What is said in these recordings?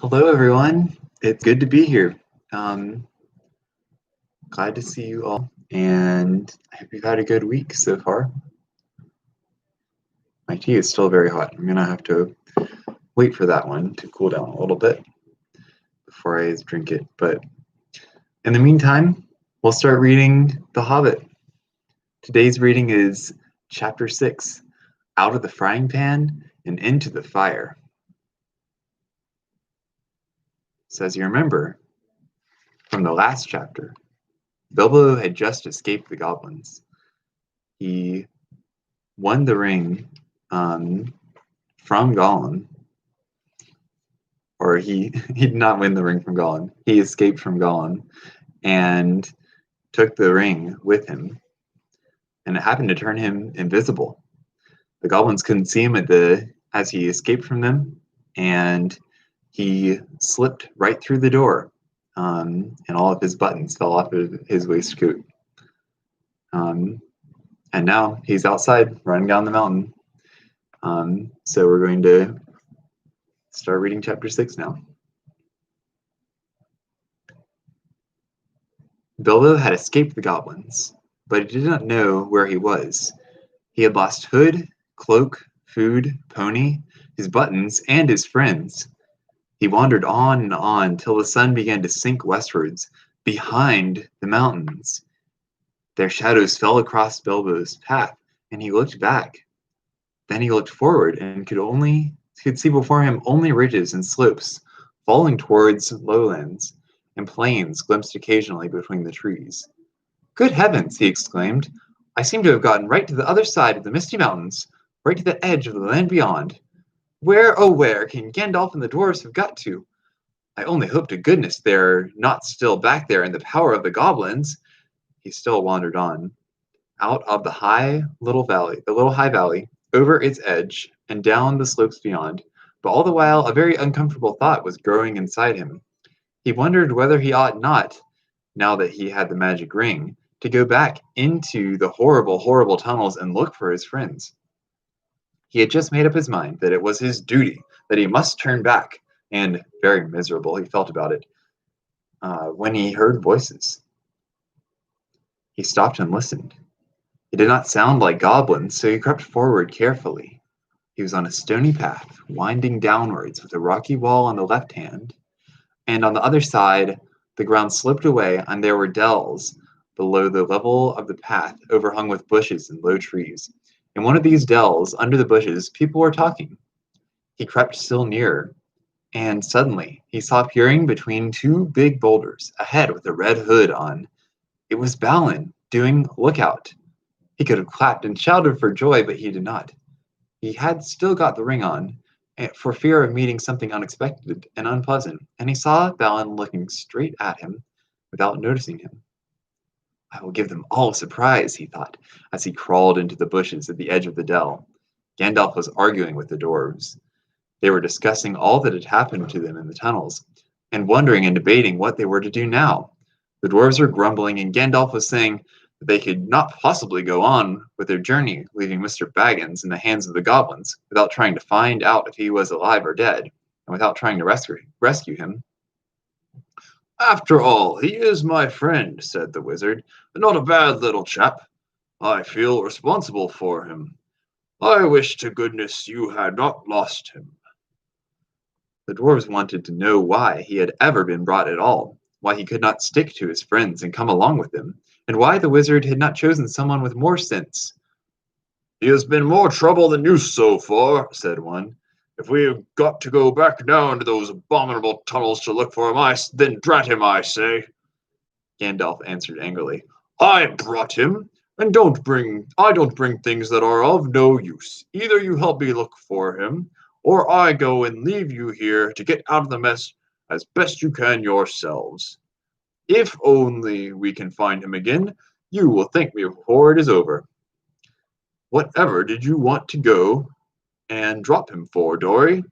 Hello, everyone. It's good to be here. Um, Glad to see you all, and I hope you've had a good week so far. My tea is still very hot. I'm gonna have to wait for that one to cool down a little bit before I drink it. But in the meantime, we'll start reading The Hobbit. Today's reading is Chapter 6, Out of the Frying Pan and Into the Fire. So as you remember from the last chapter, Bilbo had just escaped the goblins. He won the ring from Gollum, or he did not win the ring from Gollum. He escaped from Gollum and took the ring with him, and it happened to turn him invisible. The goblins couldn't see him as he escaped from them, and he slipped right through the door, and all of his buttons fell off of his waistcoat. And now he's outside running down the mountain. So we're going to start reading chapter 6 now. Bilbo had escaped the goblins, but he did not know where he was. He had lost hood, cloak, food, pony, his buttons, and his friends. He wandered on till the sun began to sink westwards, behind the mountains. Their shadows fell across Bilbo's path, and he looked back. Then he looked forward and could see before him only ridges and slopes, falling towards lowlands, and plains glimpsed occasionally between the trees. "Good heavens!" he exclaimed. "I seem to have gotten right to the other side of the misty mountains, right to the edge of the land beyond. Where, oh where, can Gandalf and the dwarves have got to? I only hope to goodness they're not still back there in the power of the goblins." He still wandered on, out of the little high valley, over its edge, and down the slopes beyond. But all the while a very uncomfortable thought was growing inside him. He wondered whether he ought not, now that he had the magic ring, to go back into the horrible, horrible tunnels and look for his friends. He had just made up his mind that it was his duty, that he must turn back, and very miserable he felt about it, when he heard voices. He stopped and listened. It did not sound like goblins, so he crept forward carefully. He was on a stony path, winding downwards with a rocky wall on the left hand, and on the other side the ground sloped away, and there were dells below the level of the path, overhung with bushes and low trees. In one of these dells, under the bushes, people were talking. He crept still nearer, and suddenly he saw peering between two big boulders a head with a red hood on. It was Balin, doing lookout. He could have clapped and shouted for joy, but he did not. He had still got the ring on, for fear of meeting something unexpected and unpleasant, and he saw Balin looking straight at him without noticing him. "I will give them all a surprise," he thought, as he crawled into the bushes at the edge of the dell. Gandalf was arguing with the dwarves. They were discussing all that had happened to them in the tunnels, and wondering and debating what they were to do now. The dwarves were grumbling, and Gandalf was saying that they could not possibly go on with their journey, leaving Mr. Baggins in the hands of the goblins, without trying to find out if he was alive or dead, and without trying to rescue him. "After all, he is my friend," said the wizard, "and not a bad little chap. I feel responsible for him. I wish to goodness you had not lost him." The dwarves wanted to know why he had ever been brought at all, why he could not stick to his friends and come along with them, and why the wizard had not chosen someone with more sense. "He has been more trouble than you so far," said one. "If we have got to go back now into those abominable tunnels to look for him, then drat him, I say." Gandalf answered angrily, "I brought him, and I don't bring things that are of no use. Either you help me look for him, or I go and leave you here to get out of the mess as best you can yourselves. If only we can find him again, you will thank me before it is over." "Whatever did you want to go and drop him for, Dory?"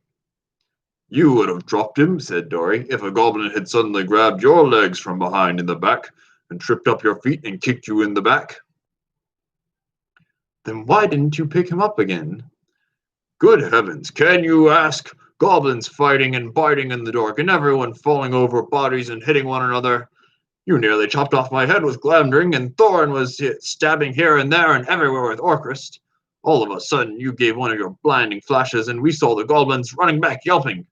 "You would have dropped him," said Dory, "if a goblin had suddenly grabbed your legs from behind in the back and tripped up your feet and kicked you in the back." "Then why didn't you pick him up again?" "Good heavens, can you ask? Goblins fighting and biting in the dark, and everyone falling over bodies and hitting one another. You nearly chopped off my head with Glamdring, and Thorin was stabbing here and there and everywhere with Orcrist. All of a sudden, you gave one of your blinding flashes, and we saw the goblins running back, yelping.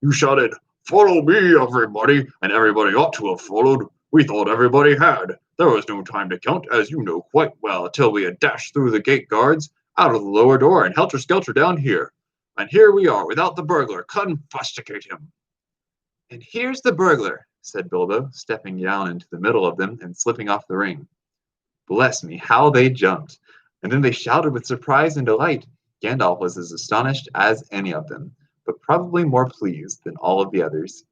You shouted, 'Follow me, everybody!' and everybody ought to have followed. We thought everybody had. There was no time to count, as you know quite well, till we had dashed through the gate guards, out of the lower door, and helter-skelter down here. And here we are, without the burglar. Confusticate him!" "And here's the burglar," said Bilbo, stepping down into the middle of them and slipping off the ring. Bless me, how they jumped! And then they shouted with surprise and delight. Gandalf was as astonished as any of them, but probably more pleased than all of the others.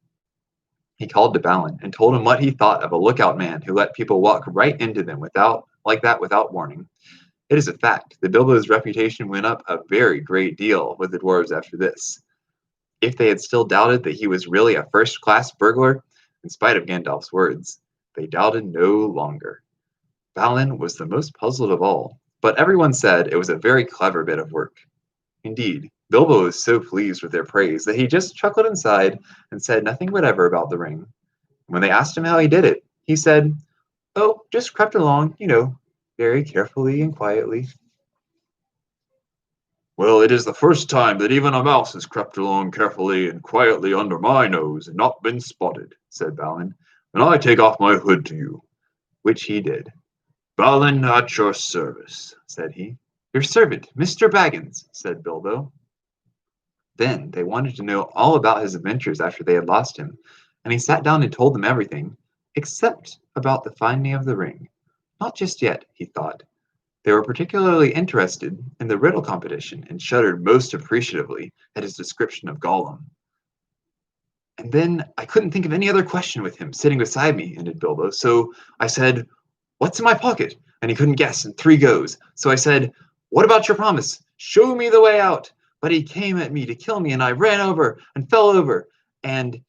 He called to Balin and told him what he thought of a lookout man who let people walk right into them without warning. It is a fact that Bilbo's reputation went up a very great deal with the dwarves after this. If they had still doubted that he was really a first-class burglar, in spite of Gandalf's words, they doubted no longer. Balin was the most puzzled of all, but everyone said it was a very clever bit of work. Indeed, Bilbo was so pleased with their praise that he just chuckled inside and said nothing whatever about the ring. When they asked him how he did it, he said, "Oh, just crept along, very carefully and quietly." Well, it is the first time that even a mouse has crept along carefully and quietly under my nose and not been spotted," said Balin, "and I take off my hood to you." Which he did. "Balin, at your service," said he. "Your servant, Mr. Baggins," said Bilbo. Then they wanted to know all about his adventures after they had lost him, and he sat down and told them everything, except about the finding of the ring. Not just yet, he thought. They were particularly interested in the riddle competition and shuddered most appreciatively at his description of Gollum. "And then I couldn't think of any other question with him sitting beside me," ended Bilbo, "so I said, 'What's in my pocket?' And he couldn't guess in 3 goes. So I said, 'What about your promise? Show me the way out.' But he came at me to kill me, and I ran over and fell over, and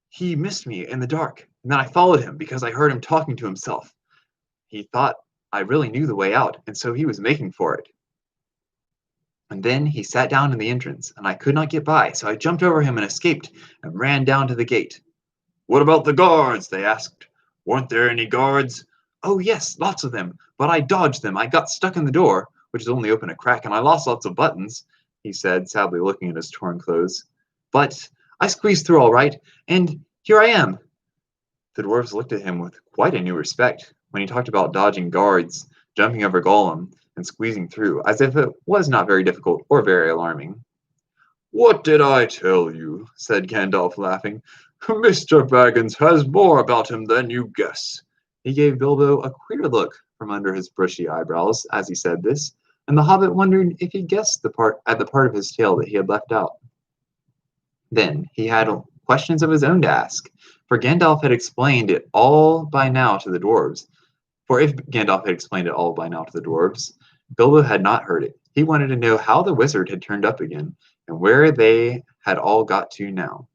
he missed me in the dark. And then I followed him because I heard him talking to himself. He thought I really knew the way out, and so he was making for it. And then he sat down in the entrance, and I could not get by, so I jumped over him and escaped and ran down to the gate." "What about the guards?" they asked. "Weren't there any guards?" "Oh, yes, lots of them, but I dodged them. I got stuck in the door, which is only open a crack, and I lost lots of buttons," he said, sadly looking at his torn clothes. "But I squeezed through all right, and here I am." The dwarves looked at him with quite a new respect when he talked about dodging guards, jumping over Gollum, and squeezing through, as if it was not very difficult or very alarming. "What did I tell you?" said Gandalf, laughing. "Mr. Baggins has more about him than you guess." He gave Bilbo a queer look from under his bushy eyebrows as he said this, and the hobbit wondered if he guessed the part of his tale that he had left out. Then he had questions of his own to ask, for Gandalf had explained it all by now to the dwarves. For if Gandalf had explained it all by now to the dwarves, Bilbo had not heard it. He wanted to know how the wizard had turned up again, and where they had all got to now.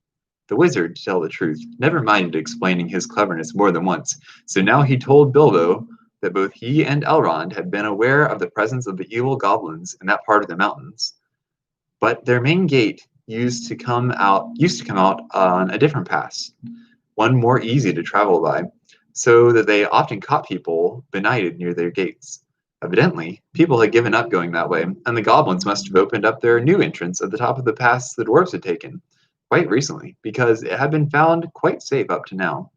The wizard, to tell the truth, never minded explaining his cleverness more than once, so now he told Bilbo that both he and Elrond had been aware of the presence of the evil goblins in that part of the mountains. But their main gate used to come out on a different pass, one more easy to travel by, so that they often caught people benighted near their gates. Evidently, people had given up going that way, and the goblins must have opened up their new entrance at the top of the pass the dwarves had taken quite recently, because it had been found quite safe up to now.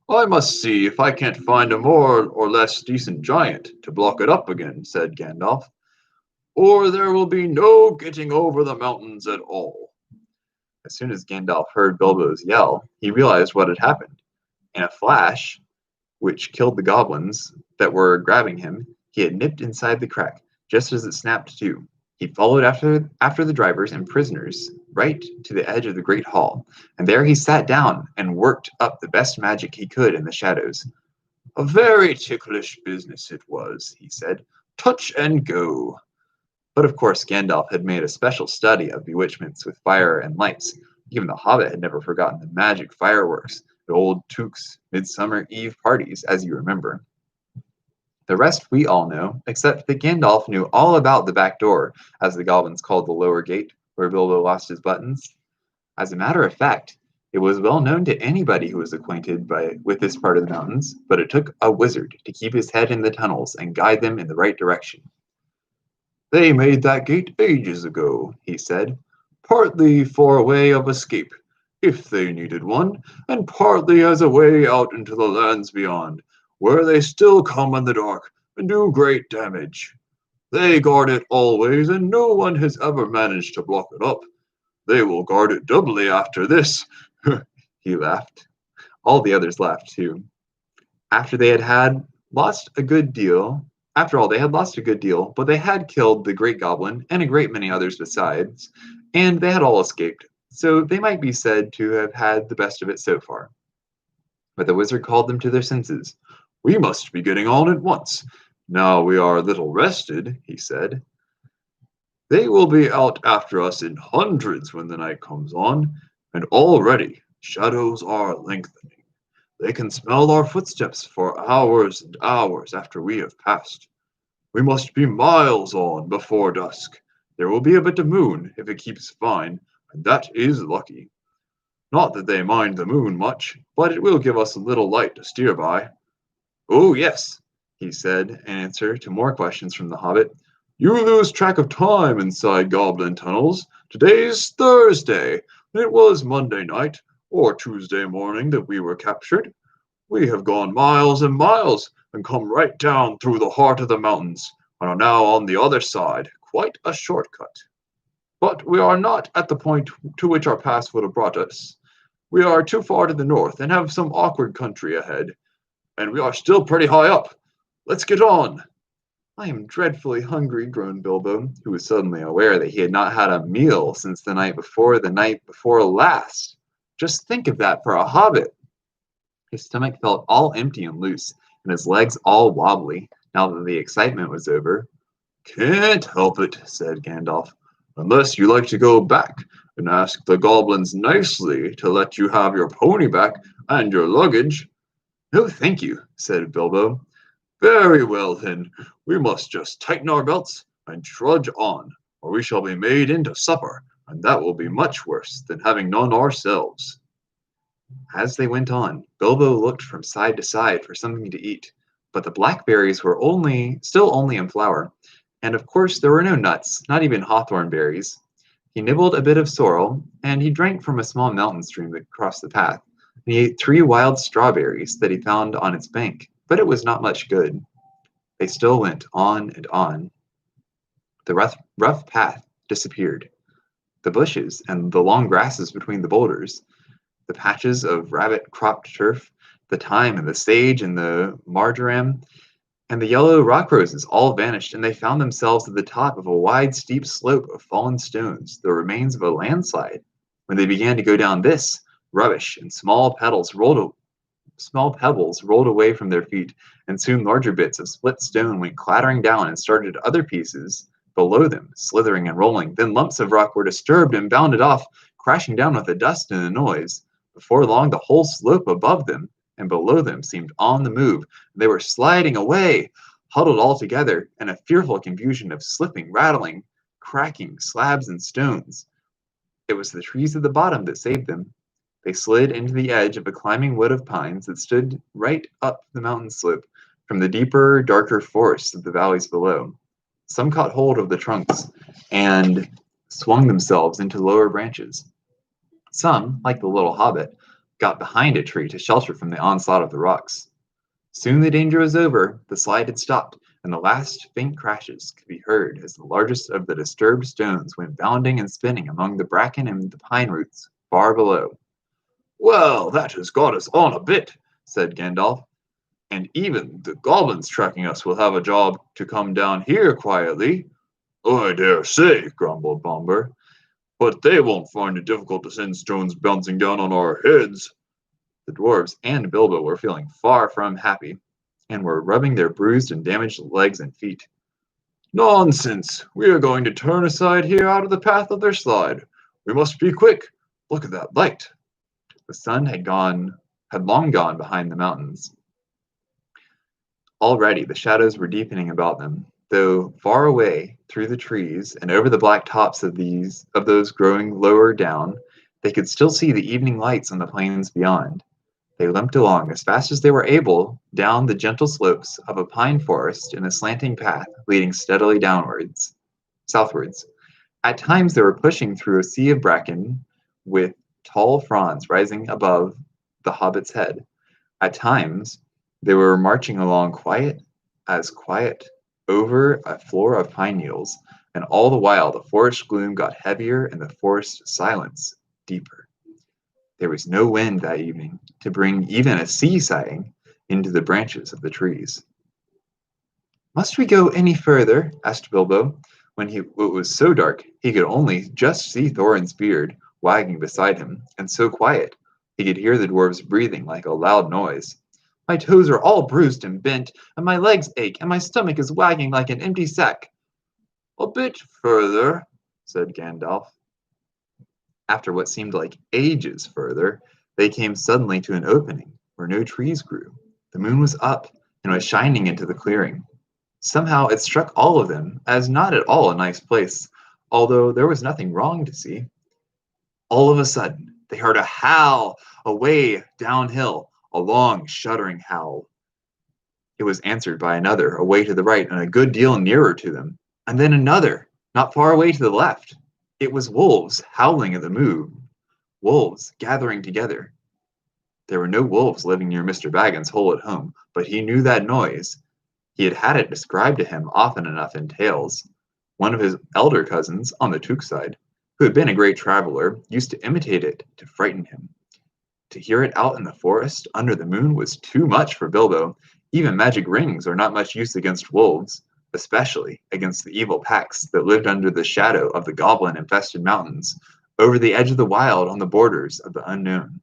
"I must see if I can't find a more or less decent giant to block it up again," said Gandalf, "or there will be no getting over the mountains at all." As soon as Gandalf heard Bilbo's yell, he realized what had happened. In a flash, which killed the goblins that were grabbing him, he had nipped inside the crack, just as it snapped to. He followed after the drivers and prisoners right to the edge of the great hall, and there he sat down and worked up the best magic he could in the shadows. "A very ticklish business it was," he said. "Touch and go." But of course Gandalf had made a special study of bewitchments with fire and lights. Even the Hobbit had never forgotten the magic fireworks, the old Tooks' Midsummer Eve parties, as you remember. The rest we all know, except that Gandalf knew all about the back door, as the goblins called the lower gate, where Bilbo lost his buttons? As a matter of fact, it was well known to anybody who was acquainted with this part of the mountains, but it took a wizard to keep his head in the tunnels and guide them in the right direction. "They made that gate ages ago," he said, "partly for a way of escape, if they needed one, and partly as a way out into the lands beyond, where they still come in the dark and do great damage. They guard it always, and no one has ever managed to block it up. They will guard it doubly after this." He laughed. All the others laughed too. After they had lost a good deal, After all, they had lost a good deal, but they had killed the great goblin and a great many others besides, and they had all escaped, so they might be said to have had the best of it so far. But the wizard called them to their senses. "We must be getting on at once. Now we are a little rested," he said. "They will be out after us in hundreds when the night comes on, and already shadows are lengthening. They can smell our footsteps for hours and hours after we have passed. We must be miles on before dusk. There will be a bit of moon if it keeps fine, and that is lucky. Not that they mind the moon much, but it will give us a little light to steer by." "Oh, yes," he said in answer to more questions from the Hobbit. "You lose track of time inside goblin tunnels. Today's Thursday, and it was Monday night or Tuesday morning that we were captured. We have gone miles and miles and come right down through the heart of the mountains, and are now on the other side, quite a shortcut. But we are not at the point to which our pass would have brought us. We are too far to the north and have some awkward country ahead, and we are still pretty high up. Let's get on." "I am dreadfully hungry," groaned Bilbo, who was suddenly aware that he had not had a meal since the night before last. Just think of that for a hobbit! His stomach felt all empty and loose, and his legs all wobbly, now that the excitement was over. "Can't help it," said Gandalf, "unless you like to go back and ask the goblins nicely to let you have your pony back and your luggage." "No, thank you," said Bilbo. "Very well, then. We must just tighten our belts and trudge on, or we shall be made into supper, and that will be much worse than having none ourselves." As they went on, Bilbo looked from side to side for something to eat, but the blackberries were still only in flower, and of course there were no nuts, not even hawthorn berries. He nibbled a bit of sorrel, and he drank from a small mountain stream that crossed the path, and he ate 3 wild strawberries that he found on its bank, but it was not much good. They still went on and on. The rough path disappeared. The bushes and the long grasses between the boulders, the patches of rabbit-cropped turf, the thyme and the sage and the marjoram, and the yellow rock roses all vanished, and they found themselves at the top of a wide, steep slope of fallen stones, the remains of a landslide. When they began to go down this, rubbish and small pebbles rolled away from their feet, and soon larger bits of split stone went clattering down and started other pieces below them, slithering and rolling. Then lumps of rock were disturbed and bounded off, crashing down with the dust and the noise. Before long, the whole slope above them and below them seemed on the move. They were sliding away, huddled all together in a fearful confusion of slipping, rattling, cracking slabs and stones. It was the trees at the bottom that saved them. They slid into the edge of a climbing wood of pines that stood right up the mountain slope from the deeper, darker forests of the valleys below. Some caught hold of the trunks and swung themselves into lower branches. Some, like the little hobbit, got behind a tree to shelter from the onslaught of the rocks. Soon the danger was over, the slide had stopped, and the last faint crashes could be heard as the largest of the disturbed stones went bounding and spinning among the bracken and the pine roots far below. "Well, that has got us on a bit," said Gandalf. "And even the goblins tracking us will have a job to come down here quietly." "I dare say," grumbled Bombur, "but they won't find it difficult to send stones bouncing down on our heads." The dwarves and Bilbo were feeling far from happy, and were rubbing their bruised and damaged legs and feet. "Nonsense! We are going to turn aside here out of the path of their slide. We must be quick. Look at that light." The sun had long gone behind the mountains. Already the shadows were deepening about them. though far away through the trees and over the black tops of those growing lower down, they could still see the evening lights on the plains beyond. They limped along as fast as they were able down the gentle slopes of a pine forest in a slanting path leading steadily southwards. At times they were pushing through a sea of bracken with tall fronds rising above the hobbit's head. At times they were marching along quiet, over a floor of pine needles, and all the while the forest gloom got heavier and the forest silence deeper. There was no wind that evening to bring even a sea sighing into the branches of the trees. "Must we go any further?" asked Bilbo, when it was so dark he could only just see Thorin's beard wagging beside him, and so quiet he could hear the dwarfs breathing like a loud noise. "My toes are all bruised and bent, and my legs ache, and my stomach is wagging like an empty sack." "A bit further," said Gandalf. After what seemed like ages further, they came suddenly to an opening where no trees grew. The moon was up and was shining into the clearing. Somehow it struck all of them as not at all a nice place, although there was nothing wrong to see. All of a sudden, they heard a howl away downhill, a long, shuddering howl. It was answered by another away to the right and a good deal nearer to them, and then another, not far away to the left. It was wolves howling at the moon, wolves gathering together. There were no wolves living near Mr. Baggins' hole at home, but he knew that noise. He had had it described to him often enough in tales. One of his elder cousins, on the Took side, who had been a great traveler, used to imitate it to frighten him. To hear it out in the forest under the moon was too much for Bilbo. Even magic rings are not much use against wolves, especially against the evil packs that lived under the shadow of the goblin-infested mountains, over the edge of the wild on the borders of the unknown.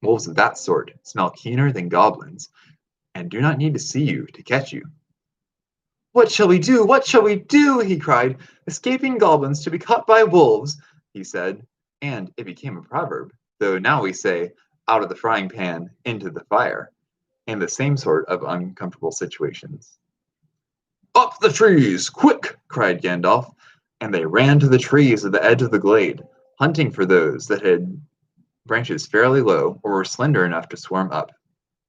Wolves of that sort smell keener than goblins, and do not need to see you to catch you. "What shall we do? What shall we do?" he cried. "Escaping goblins to be caught by wolves," he said, and it became a proverb, though now we say, "out of the frying pan into the fire," in the same sort of uncomfortable situations. "Up the trees, quick!" cried Gandalf, and they ran to the trees at the edge of the glade, hunting for those that had branches fairly low or were slender enough to swarm up.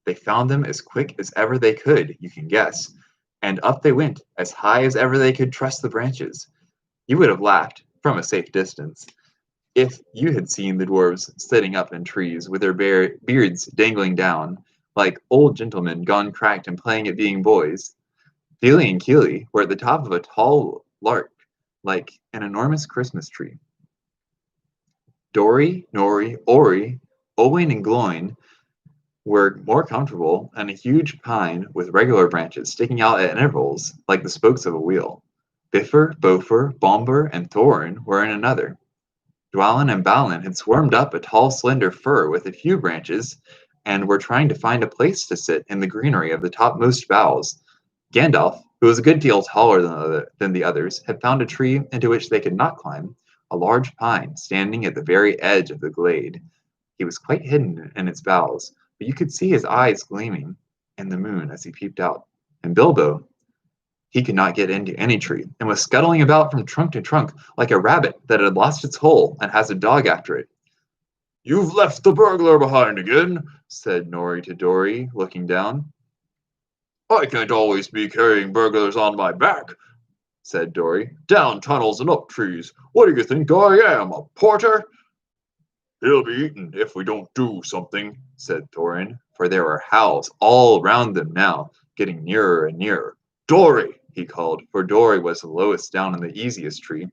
They found them as quick as ever they could, you can guess, and up they went, as high as ever they could trust the branches. You would have laughed, from a safe distance, if you had seen the dwarves sitting up in trees with their beards dangling down, like old gentlemen gone cracked and playing at being boys. Feely and Keely were at the top of a tall lark, like an enormous Christmas tree. Dori, Nori, Ori, Owain, and Gloin were more comfortable in a huge pine with regular branches sticking out at intervals like the spokes of a wheel. Bifur, Bofur, Bombur, and Thorin were in another. Dwalin and Balin had swarmed up a tall, slender fir with a few branches and were trying to find a place to sit in the greenery of the topmost boughs. Gandalf, who was a good deal taller than the others, had found a tree into which they could not climb, a large pine standing at the very edge of the glade. He was quite hidden in its boughs, but you could see his eyes gleaming in the moon as he peeped out. And Bilbo, he could not get into any tree, and was scuttling about from trunk to trunk like a rabbit that had lost its hole and has a dog after it. "You've left the burglar behind again," said Nori to Dori, looking down. "I can't always be carrying burglars on my back," said Dori. "Down tunnels and up trees. What do you think I am, a porter?" "He'll be eaten if we don't do something," said Thorin, for there were howls all round them now, getting nearer and nearer. "Dori," he called, for Dori was the lowest down in the easiest tree.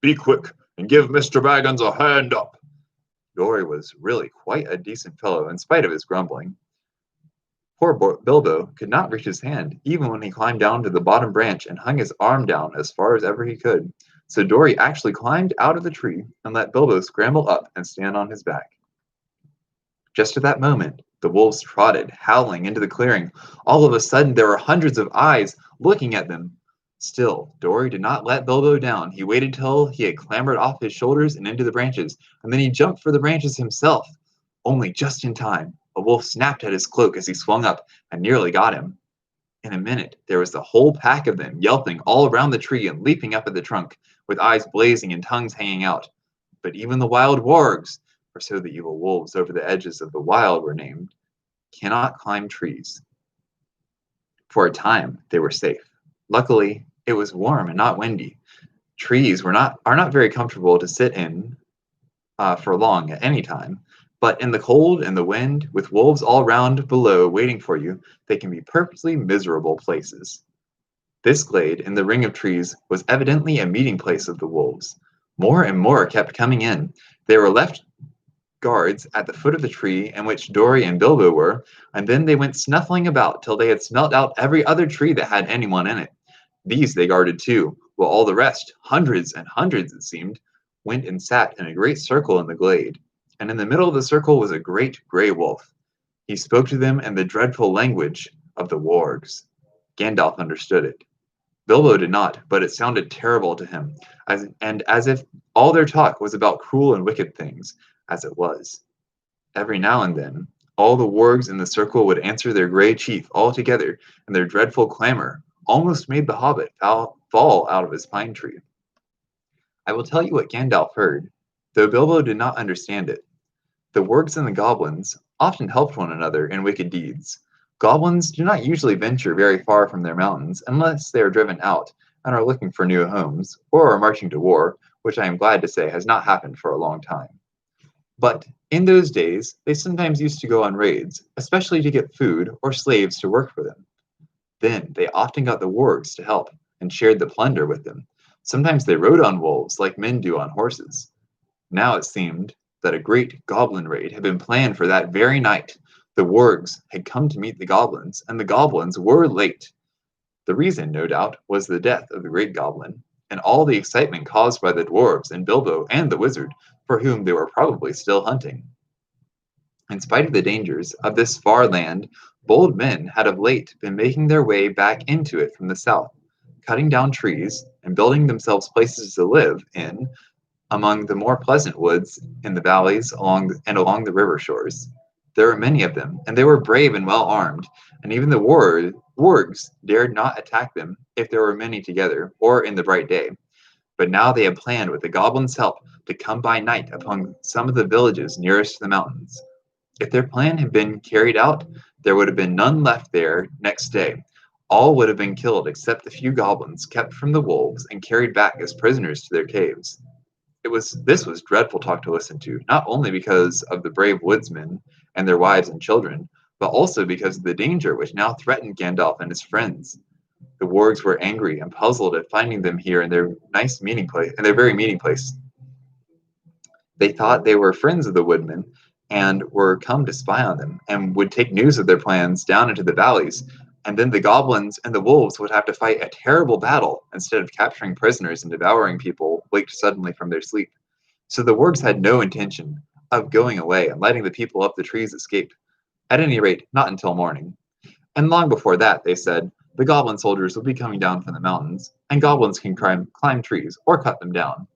"Be quick and give Mr. Baggins a hand up." Dori was really quite a decent fellow in spite of his grumbling. Poor Bilbo could not reach his hand, even when he climbed down to the bottom branch and hung his arm down as far as ever he could. So Dori actually climbed out of the tree and let Bilbo scramble up and stand on his back. Just at that moment, the wolves trotted, howling, into the clearing. All of a sudden, there were hundreds of eyes looking at them. Still, Dori did not let Bilbo down. He waited till he had clambered off his shoulders and into the branches, and then he jumped for the branches himself. Only just in time. A wolf snapped at his cloak as he swung up and nearly got him. In a minute, there was the whole pack of them, yelping all around the tree and leaping up at the trunk, with eyes blazing and tongues hanging out. But even the wild wargs, for so the evil wolves over the edges of the wild were named, cannot climb trees. For a time, they were safe. Luckily, it was warm and not windy. Trees are not very comfortable to sit in for long at any time, but in the cold and the wind, with wolves all round below waiting for you, they can be perfectly miserable places. This glade in the ring of trees was evidently a meeting place of the wolves. More and more kept coming in. They were left guards at the foot of the tree in which Dory and Bilbo were, and then they went snuffling about till they had smelt out every other tree that had anyone in it. These they guarded too, while all the rest, hundreds and hundreds it seemed, went and sat in a great circle in the glade. And in the middle of the circle was a great grey wolf. He spoke to them in the dreadful language of the wargs. Gandalf understood it. Bilbo did not, but it sounded terrible to him, as if all their talk was about cruel and wicked things, as it was. Every now and then, all the wargs in the circle would answer their grey chief all together, and their dreadful clamor almost made the hobbit fall out of his pine tree. I will tell you what Gandalf heard, though Bilbo did not understand it. The wargs and the goblins often helped one another in wicked deeds. Goblins do not usually venture very far from their mountains unless they are driven out and are looking for new homes, or are marching to war, which I am glad to say has not happened for a long time. But in those days, they sometimes used to go on raids, especially to get food or slaves to work for them. Then they often got the wargs to help and shared the plunder with them. Sometimes they rode on wolves like men do on horses. Now it seemed that a great goblin raid had been planned for that very night. The wargs had come to meet the goblins, and the goblins were late. The reason, no doubt, was the death of the great goblin, and all the excitement caused by the dwarves and Bilbo and the wizard, for whom they were probably still hunting. In spite of the dangers of this far land, bold men had of late been making their way back into it from the south, cutting down trees and building themselves places to live in among the more pleasant woods in the valleys along the river shores. There were many of them, and they were brave and well armed, and even the wargs dared not attack them if there were many together, or in the bright day. But now they had planned with the goblins' help to come by night upon some of the villages nearest to the mountains. If their plan had been carried out, there would have been none left there next day. All would have been killed except the few goblins kept from the wolves and carried back as prisoners to their caves. This was dreadful talk to listen to, not only because of the brave woodsmen and their wives and children, but also because of the danger which now threatened Gandalf and his friends. The wargs were angry and puzzled at finding them here in their very meeting place. They thought they were friends of the woodmen and were come to spy on them, and would take news of their plans down into the valleys, and then the goblins and the wolves would have to fight a terrible battle instead of capturing prisoners and devouring people waked suddenly from their sleep. So the wargs had no intention of going away and letting the people up the trees escape. At any rate, not until morning. And long before that, they said, the goblin soldiers will be coming down from the mountains, and goblins can climb trees or cut them down.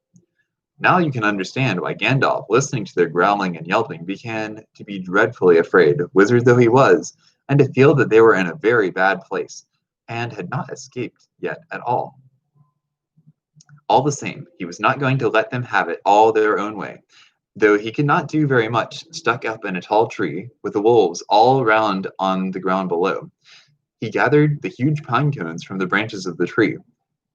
Now you can understand why Gandalf, listening to their growling and yelping, began to be dreadfully afraid, wizard though he was, and to feel that they were in a very bad place, and had not escaped yet at all. All the same, he was not going to let them have it all their own way, though he could not do very much, stuck up in a tall tree, with the wolves all round on the ground below. He gathered the huge pine cones from the branches of the tree.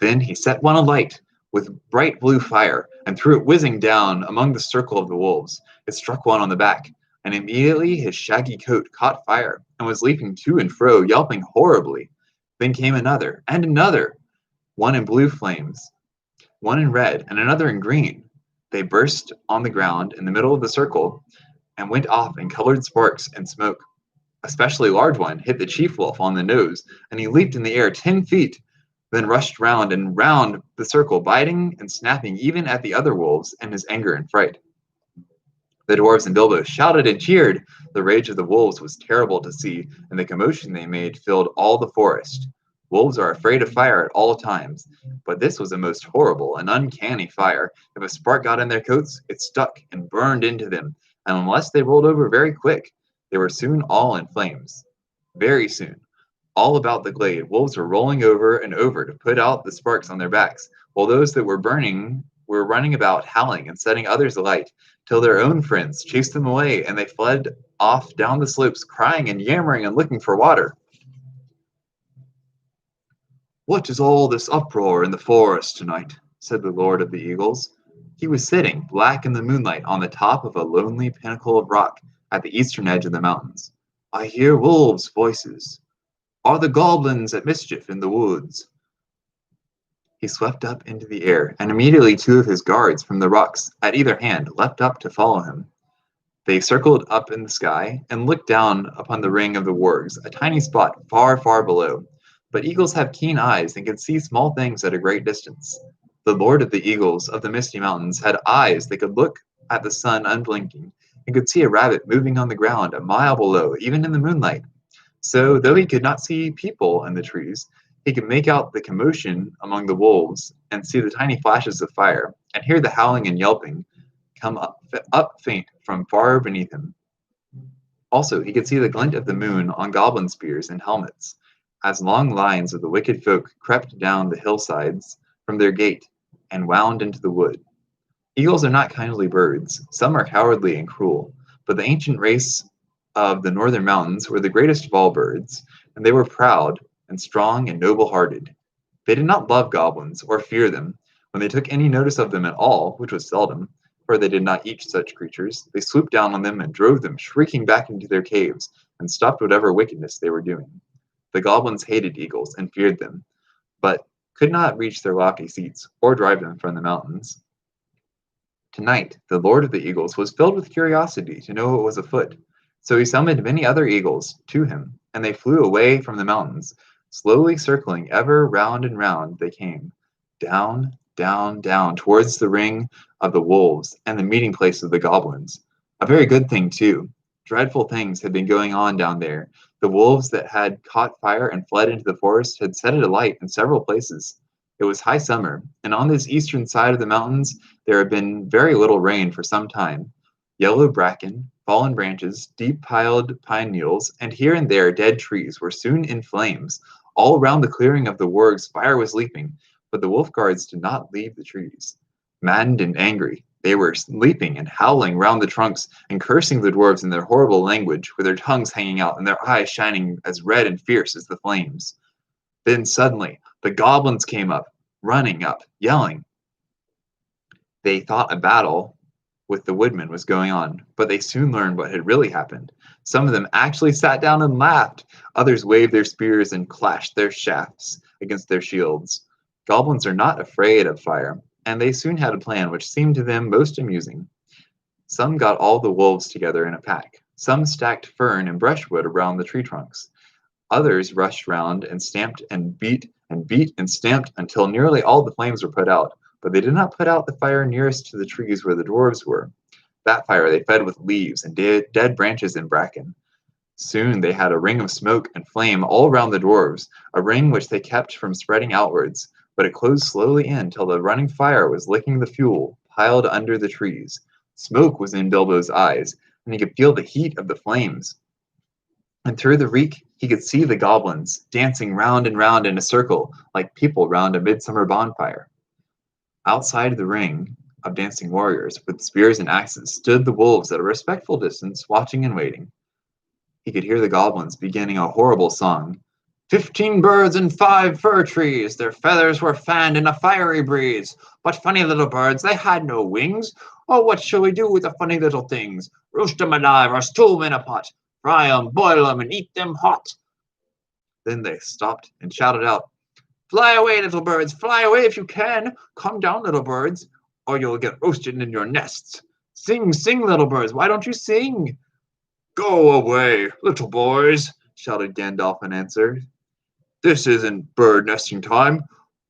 Then he set one alight with bright blue fire, and threw it whizzing down among the circle of the wolves. It struck one on the back, and immediately his shaggy coat caught fire, and was leaping to and fro, yelping horribly. Then came another, and another, one in blue flames, one in red, and another in green. They burst on the ground in the middle of the circle, and went off in colored sparks and smoke. A specially large one hit the chief wolf on the nose, and he leaped in the air 10 feet, then rushed round and round the circle, biting and snapping even at the other wolves in his anger and fright. The dwarves and Bilbo shouted and cheered. The rage of the wolves was terrible to see, and the commotion they made filled all the forest. Wolves are afraid of fire at all times, but this was a most horrible and uncanny fire. If a spark got in their coats, it stuck and burned into them, and unless they rolled over very quick, they were soon all in flames. Very soon. All about the glade, wolves were rolling over and over to put out the sparks on their backs, while those that were burning were running about howling and setting others alight, till their own friends chased them away, and they fled off down the slopes, crying and yammering and looking for water. "What is all this uproar in the forest tonight?" said the Lord of the Eagles. He was sitting, black in the moonlight, on the top of a lonely pinnacle of rock at the eastern edge of the mountains. "I hear wolves' voices. Are the goblins at mischief in the woods?" He swept up into the air, and immediately two of his guards from the rocks at either hand leapt up to follow him. They circled up in the sky and looked down upon the ring of the wargs, a tiny spot far, far below. But eagles have keen eyes and can see small things at a great distance. The Lord of the Eagles of the Misty Mountains had eyes that could look at the sun unblinking and could see a rabbit moving on the ground a mile below, even in the moonlight. So, though he could not see people in the trees, he could make out the commotion among the wolves and see the tiny flashes of fire and hear the howling and yelping come up faint from far beneath him. Also, he could see the glint of the moon on goblin spears and helmets, as long lines of the wicked folk crept down the hillsides from their gate and wound into the wood. Eagles are not kindly birds. Some are cowardly and cruel, but the ancient race of the northern mountains were the greatest of all birds, and they were proud and strong and noble-hearted. They did not love goblins or fear them. When they took any notice of them at all, which was seldom, for they did not eat such creatures, they swooped down on them and drove them shrieking back into their caves and stopped whatever wickedness they were doing. The goblins hated eagles and feared them, but could not reach their lofty seats or drive them from the mountains. Tonight, the Lord of the Eagles was filled with curiosity to know what was afoot, so he summoned many other eagles to him, and they flew away from the mountains, slowly circling ever round and round they came, down, down, down, towards the ring of the wolves and the meeting place of the goblins. A very good thing, too. Dreadful things had been going on down there. The wolves that had caught fire and fled into the forest had set it alight in several places. It was high summer, and on this eastern side of the mountains there had been very little rain for some time. Yellow bracken, fallen branches, deep-piled pine needles, and here and there dead trees were soon in flames. All around the clearing of the wargs fire was leaping, but the wolf guards did not leave the trees. Maddened and angry, they were leaping and howling round the trunks and cursing the dwarves in their horrible language, with their tongues hanging out and their eyes shining as red and fierce as the flames. Then suddenly, the goblins came up, running up, yelling. They thought a battle with the woodmen was going on, but they soon learned what had really happened. Some of them actually sat down and laughed. Others waved their spears and clashed their shafts against their shields. Goblins are not afraid of fire, and they soon had a plan which seemed to them most amusing. Some got all the wolves together in a pack. Some stacked fern and brushwood around the tree trunks. Others rushed round and stamped and beat and stamped until nearly all the flames were put out, but they did not put out the fire nearest to the trees where the dwarves were. That fire they fed with leaves and dead branches and bracken. Soon they had a ring of smoke and flame all round the dwarves, a ring which they kept from spreading outwards, but it closed slowly in till the running fire was licking the fuel piled under the trees. Smoke was in Bilbo's eyes, and he could feel the heat of the flames. And through the reek, he could see the goblins dancing round and round in a circle like people round a midsummer bonfire. Outside the ring of dancing warriors with spears and axes stood the wolves at a respectful distance, watching and waiting. He could hear the goblins beginning a horrible song. 15 birds in 5 fir trees, their feathers were fanned in a fiery breeze. But funny little birds, they had no wings. Oh, what shall we do with the funny little things? Roast 'em alive or stew 'em in a pot. Fry 'em, boil 'em, and eat them hot. Then they stopped and shouted out, Fly away, little birds, fly away if you can. Come down, little birds, or you'll get roasted in your nests. Sing, sing, little birds, why don't you sing? Go away, little boys, shouted Gandalf in answer. This isn't bird nesting time.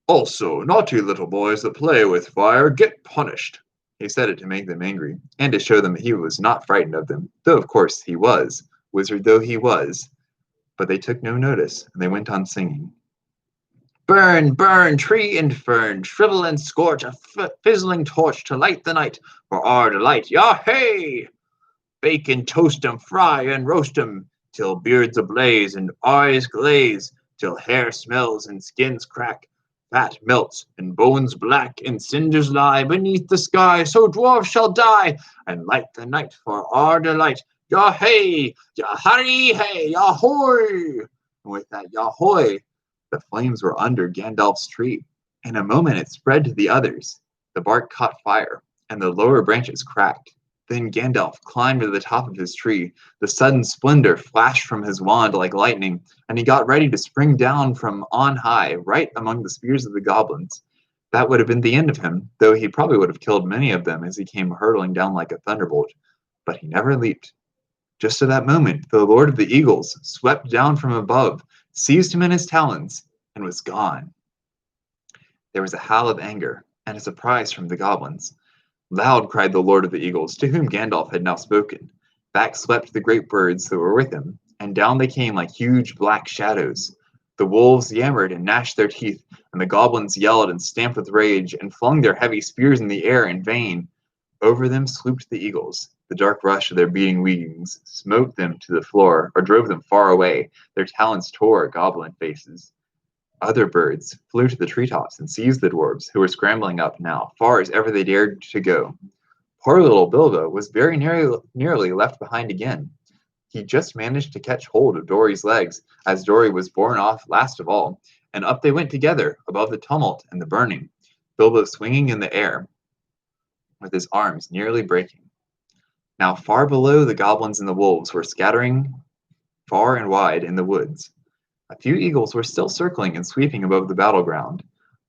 Also, naughty little boys that play with fire get punished. He said it to make them angry, and to show them that he was not frightened of them, though of course he was, wizard though he was. But they took no notice, and they went on singing. Burn, burn, tree and fern, shrivel and scorch, a fizzling torch to light the night, for our delight, yah-hey! Bake and toast 'em, fry and roast 'em, till beards ablaze and eyes glaze, till hair smells and skins crack, fat melts and bones black, and cinders lie beneath the sky, so dwarfs shall die, and light the night for our delight. Yah-hey! Yah-harry-hey! Yah-hoy! And with that Yah-hoy, the flames were under Gandalf's tree. In a moment it spread to the others. The bark caught fire, and the lower branches cracked. Then Gandalf climbed to the top of his tree. The sudden splendor flashed from his wand like lightning, and he got ready to spring down from on high, right among the spears of the goblins. That would have been the end of him, though he probably would have killed many of them as he came hurtling down like a thunderbolt. But he never leaped. Just at that moment, the Lord of the Eagles swept down from above, seized him in his talons, and was gone. There was a howl of anger and a surprise from the goblins. Loud cried the Lord of the Eagles, to whom Gandalf had now spoken. Back swept the great birds that were with him, and down they came like huge black shadows. The wolves yammered and gnashed their teeth, and the goblins yelled and stamped with rage, and flung their heavy spears in the air in vain. Over them swooped the eagles. The dark rush of their beating wings smote them to the floor, or drove them far away. Their talons tore at goblin faces. Other birds flew to the treetops and seized the dwarves, who were scrambling up now, far as ever they dared to go. Poor little Bilbo was very nearly left behind again. He just managed to catch hold of Dory's legs, as Dory was borne off last of all, and up they went together, above the tumult and the burning, Bilbo swinging in the air, with his arms nearly breaking. Now far below, the goblins and the wolves were scattering far and wide in the woods. A few eagles were still circling and sweeping above the battleground.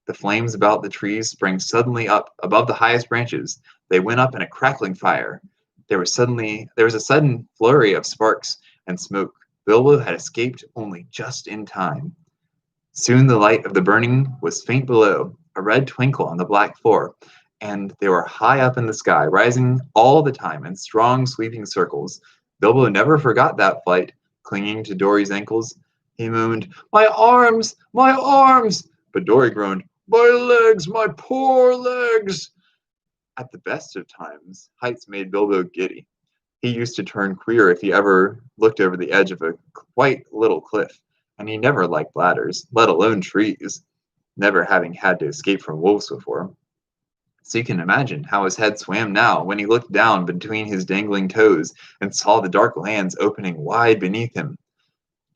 The flames about the trees sprang suddenly up above the highest branches. They went up in a crackling fire. There was a sudden flurry of sparks and smoke. Bilbo had escaped only just in time. Soon the light of the burning was faint below, a red twinkle on the black floor, and they were high up in the sky, rising all the time in strong sweeping circles. Bilbo never forgot that flight, clinging to Dory's ankles. He moaned, "My arms! My arms!" But Dory groaned, "My legs! My poor legs!" At the best of times, heights made Bilbo giddy. He used to turn queer if he ever looked over the edge of a quite little cliff, and he never liked ladders, let alone trees, never having had to escape from wolves before. So you can imagine how his head swam now when he looked down between his dangling toes and saw the dark lands opening wide beneath him,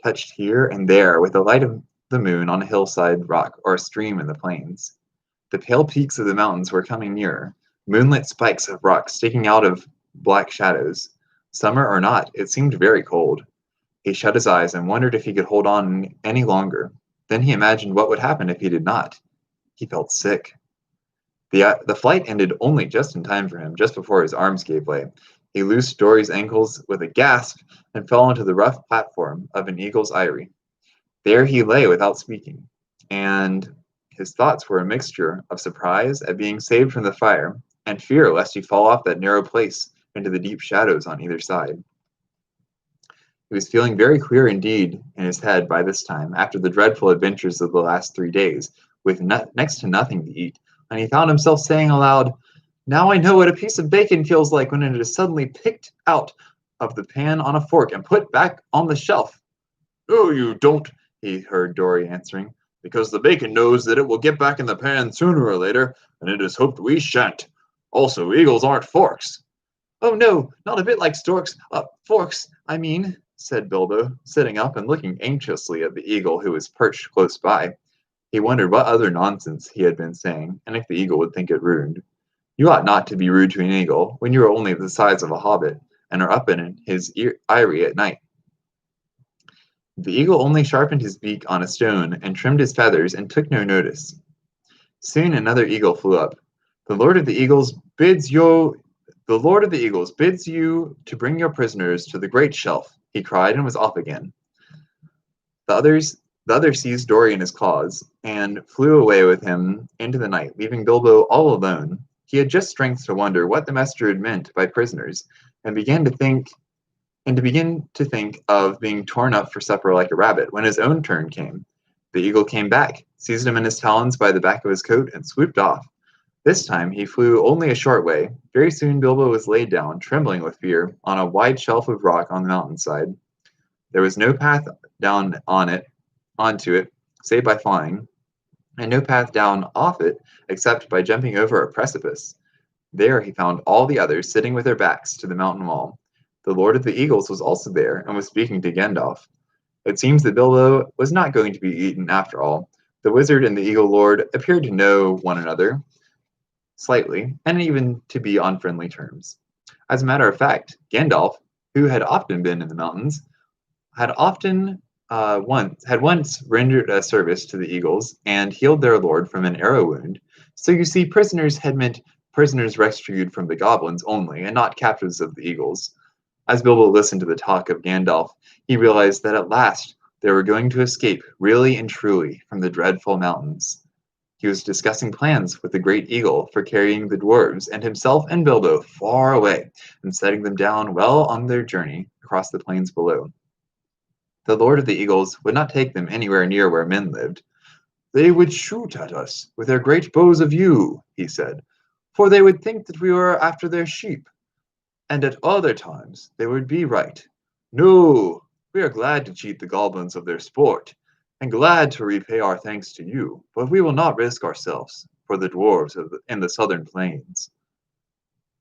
touched here and there with the light of the moon on a hillside rock or a stream in the plains. The pale peaks of the mountains were coming nearer, moonlit spikes of rock sticking out of black shadows. Summer or not, it seemed very cold. He shut his eyes and wondered if he could hold on any longer. Then he imagined what would happen if he did not. He felt sick. The flight ended only just in time for him, just before his arms gave way. He loosed Dory's ankles with a gasp and fell onto the rough platform of an eagle's eyrie. There he lay without speaking, and his thoughts were a mixture of surprise at being saved from the fire and fear lest he fall off that narrow place into the deep shadows on either side. He was feeling very queer indeed in his head by this time, after the dreadful adventures of the last 3 days, with next to nothing to eat, and he found himself saying aloud, "Now I know what a piece of bacon feels like when it is suddenly picked out of the pan on a fork and put back on the shelf." "Oh, you don't," he heard Dory answering, "because the bacon knows that it will get back in the pan sooner or later, and it is hoped we shan't. Also, eagles aren't forks." "Oh, no, not a bit like storks, forks, I mean," said Bilbo, sitting up and looking anxiously at the eagle who was perched close by. He wondered what other nonsense he had been saying, and if the eagle would think it rude. You ought not to be rude to an eagle when you are only the size of a hobbit and are up in his eyrie at night. The eagle only sharpened his beak on a stone and trimmed his feathers and took no notice. Soon another eagle flew up. The Lord of the Eagles bids you to bring your prisoners to the great shelf," he cried, and was off again. The other seized Dory in his claws and flew away with him into the night, leaving Bilbo all alone. He had just strength to wonder what the messenger had meant by prisoners, and begin to think of being torn up for supper like a rabbit, when his own turn came. The eagle came back, seized him in his talons by the back of his coat, and swooped off. This time he flew only a short way. Very soon Bilbo was laid down, trembling with fear, on a wide shelf of rock on the mountainside. There was no path down on it, onto it, save by flying, and no path down off it except by jumping over a precipice. There he found all the others sitting with their backs to the mountain wall. The Lord of the Eagles was also there and was speaking to Gandalf. It seems that Bilbo was not going to be eaten after all. The wizard and the Eagle Lord appeared to know one another slightly, and even to be on friendly terms. As a matter of fact, Gandalf, who had often been in the mountains, had once rendered a service to the Eagles and healed their lord from an arrow wound. So you see, prisoners had meant prisoners rescued from the goblins only, and not captives of the Eagles. As Bilbo listened to the talk of Gandalf, he realized that at last they were going to escape really and truly from the dreadful mountains. He was discussing plans with the great eagle for carrying the dwarves and himself and Bilbo far away and setting them down well on their journey across the plains below. The Lord of the Eagles would not take them anywhere near where men lived. They would shoot at us with their great bows of yew, he said, for they would think that we were after their sheep. And at other times they would be right. No, we are glad to cheat the goblins of their sport, and glad to repay our thanks to you, but we will not risk ourselves for the dwarves in the southern plains.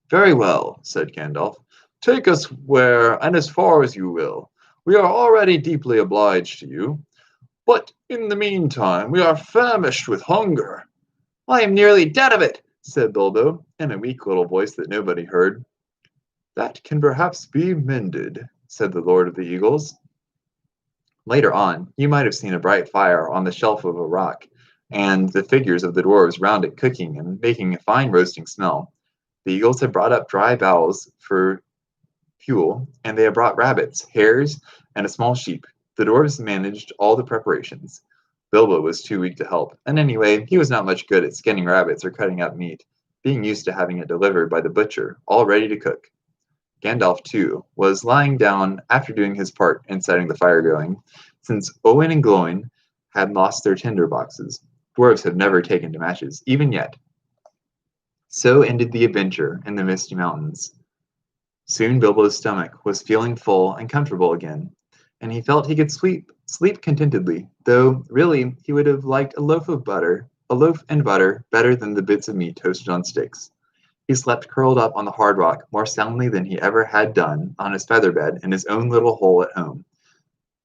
Very well, said Gandalf. Take us where and as far as you will. We are already deeply obliged to you, but in the meantime we are famished with hunger. I am nearly dead of it, said Bilbo, in a weak little voice that nobody heard. That can perhaps be mended, said the Lord of the Eagles. Later on, you might have seen a bright fire on the shelf of a rock, and the figures of the dwarves round it cooking and making a fine roasting smell. The eagles had brought up dry boughs for fuel, and they had brought rabbits, hares, and a small sheep. The dwarves managed all the preparations. Bilbo was too weak to help, and anyway, he was not much good at skinning rabbits or cutting up meat, being used to having it delivered by the butcher, all ready to cook. Gandalf, too, was lying down after doing his part in setting the fire going, since Owen and Gloin had lost their tinder boxes. Dwarves have never taken to matches, even yet. So ended the adventure in the Misty Mountains. Soon Bilbo's stomach was feeling full and comfortable again, and he felt he could sleep contentedly, though really he would have liked a loaf and butter better than the bits of meat toasted on sticks. He slept curled up on the hard rock more soundly than he ever had done on his feather bed in his own little hole at home.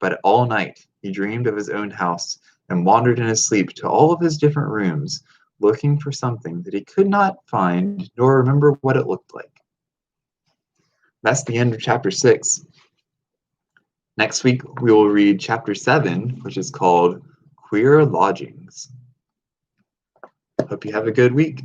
But all night he dreamed of his own house and wandered in his sleep to all of his different rooms, looking for something that he could not find nor remember what it looked like. That's the end of chapter 6. Next week we will read chapter 7, which is called Queer Lodgings. Hope you have a good week.